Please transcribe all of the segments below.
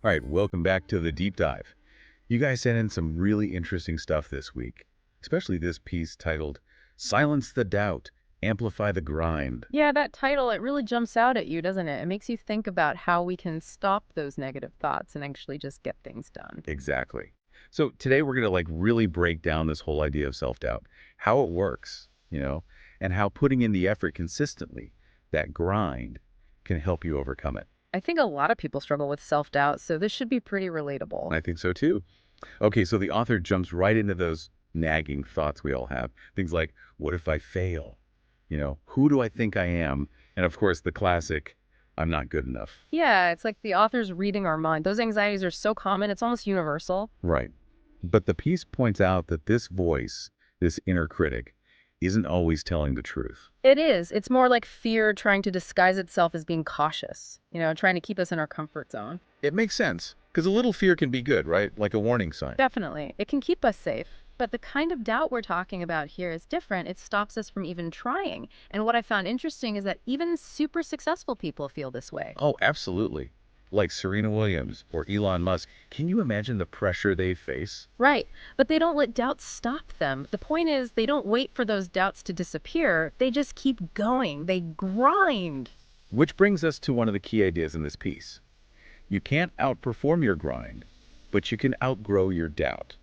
All right, welcome back to the deep dive. You guys sent in some really interesting stuff this week, especially this piece titled Silence the Doubt, Amplify the Grind. Yeah, that title, it really jumps out at you, doesn't it? It makes you think about how we can stop those negative thoughts and actually just get things done. Exactly. So today we're going to really break down this whole idea of self-doubt, how it works, and how putting in the effort consistently, that grind, can help you overcome it. I think a lot of people struggle with self-doubt, so this should be pretty relatable. I think so too. Okay, so the author jumps right into those nagging thoughts we all have. Things like, what if I fail? Who do I think I am? And of course, the classic, I'm not good enough. Yeah, it's like the author's reading our mind. Those anxieties are so common, it's almost universal. Right. But the piece points out that this voice, this inner critic, isn't always telling the truth. It is. It's more like fear trying to disguise itself as being cautious, trying to keep us in our comfort zone. It makes sense, because a little fear can be good, right? Like a warning sign. Definitely. It can keep us safe. But the kind of doubt we're talking about here is different. It stops us from even trying. And what I found interesting is that even super successful people feel this way. Oh, absolutely. Like Serena Williams or Elon Musk. Can you imagine the pressure they face? Right. But they don't let doubts stop them. The point is, they don't wait for those doubts to disappear. They just keep going. They grind. Which brings us to one of the key ideas in this piece. You can't outperform your grind, but you can outgrow your doubt.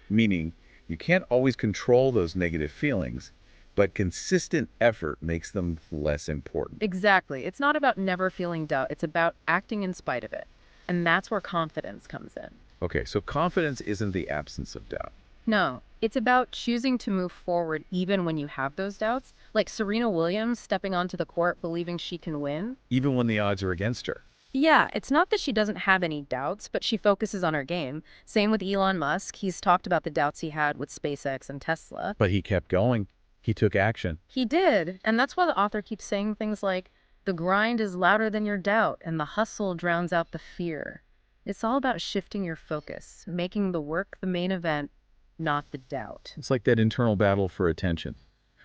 Meaning, you can't always control those negative feelings, but consistent effort makes them less important. Exactly. It's not about never feeling doubt. It's about acting in spite of it. And that's where confidence comes in. Okay, so confidence isn't the absence of doubt. No, it's about choosing to move forward even when you have those doubts. Like Serena Williams stepping onto the court believing she can win. Even when the odds are against her. Yeah, it's not that she doesn't have any doubts, but she focuses on her game. Same with Elon Musk. He's talked about the doubts he had with SpaceX and Tesla. But he kept going. He took action. He did. And that's why the author keeps saying things like, the grind is louder than your doubt, and the hustle drowns out the fear. It's all about shifting your focus, making the work the main event, not the doubt. It's like that internal battle for attention.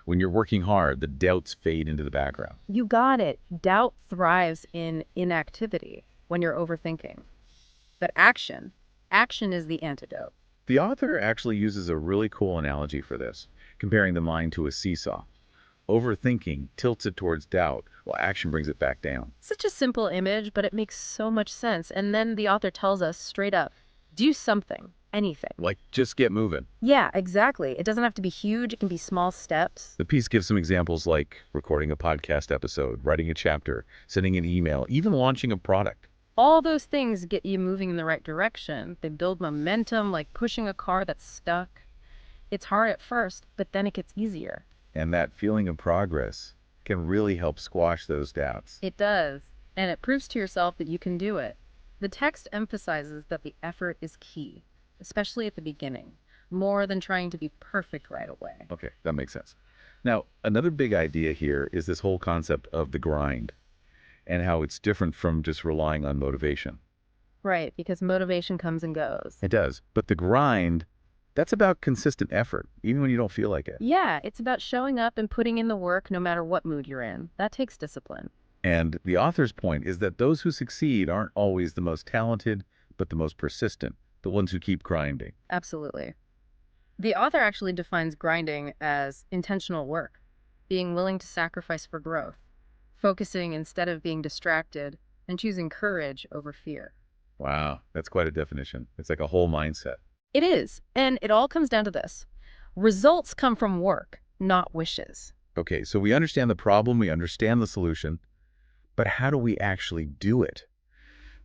When you're working hard, the doubts fade into the background. You got it. Doubt thrives in inactivity when you're overthinking. But action is the antidote. The author actually uses a really cool analogy for this, comparing the mind to a seesaw. Overthinking tilts it towards doubt, while action brings it back down. Such a simple image, but it makes so much sense. And then the author tells us straight up, do something, anything. Like, just get moving. Yeah, exactly. It doesn't have to be huge. It can be small steps. The piece gives some examples like recording a podcast episode, writing a chapter, sending an email, even launching a product. All those things get you moving in the right direction. They build momentum, like pushing a car that's stuck. It's hard at first, but then it gets easier. And that feeling of progress can really help squash those doubts. It does. And it proves to yourself that you can do it. The text emphasizes that the effort is key, especially at the beginning, more than trying to be perfect right away. Okay, that makes sense. Now, another big idea here is this whole concept of the grind and how it's different from just relying on motivation. Right, because motivation comes and goes. It does. But the grind, that's about consistent effort, even when you don't feel like it. Yeah, it's about showing up and putting in the work no matter what mood you're in. That takes discipline. And the author's point is that those who succeed aren't always the most talented, but the most persistent, the ones who keep grinding. Absolutely. The author actually defines grinding as intentional work, being willing to sacrifice for growth, focusing instead of being distracted, and choosing courage over fear. Wow, that's quite a definition. It's like a whole mindset. It is, and it all comes down to this. Results come from work, not wishes. Okay, so we understand the problem, we understand the solution, but how do we actually do it?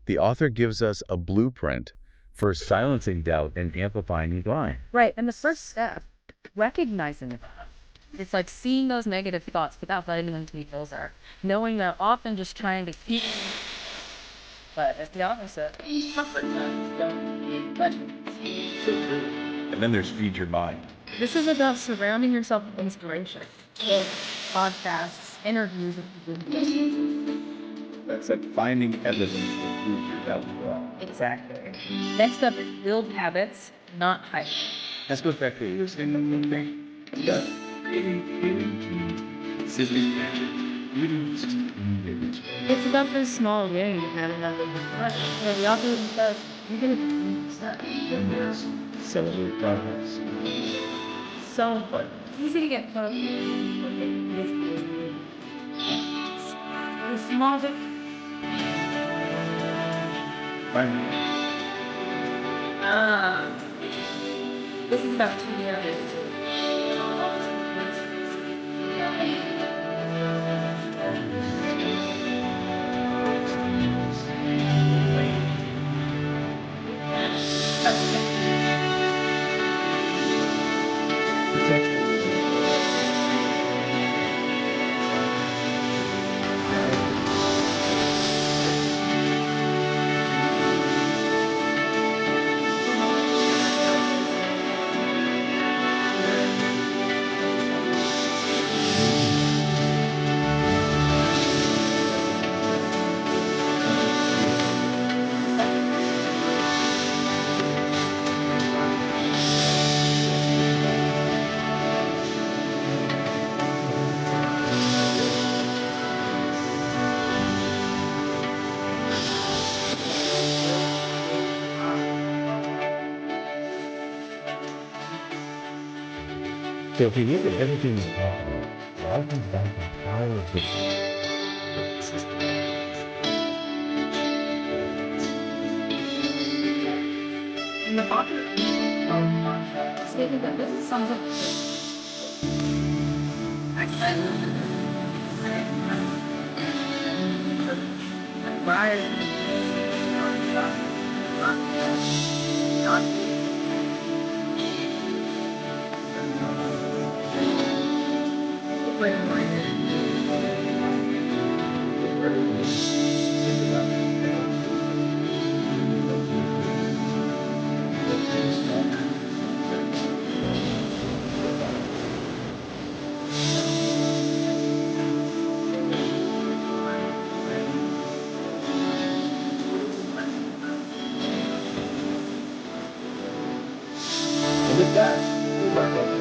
The author gives us a blueprint for silencing doubt and amplifying the grind. Right, and the first step, recognizing it. It's like seeing those negative thoughts without letting them be those are. Knowing that often just trying to keep, but it's the opposite. Comfort zones don't need budget. And then there's feed your mind. This is about surrounding yourself with inspiration. Podcasts, interviews with people. That's like finding evidence to prove your doubt wrong. Exactly. Next up is build habits, not hype. Let's go back to your thing. Yeah. It's about this small game, and the author says you can so so easy to get from the small this is about 2 years. So if we look at everything, a lot of comes back to the power of the In the pocket. Stated that this sounds like right. and with that,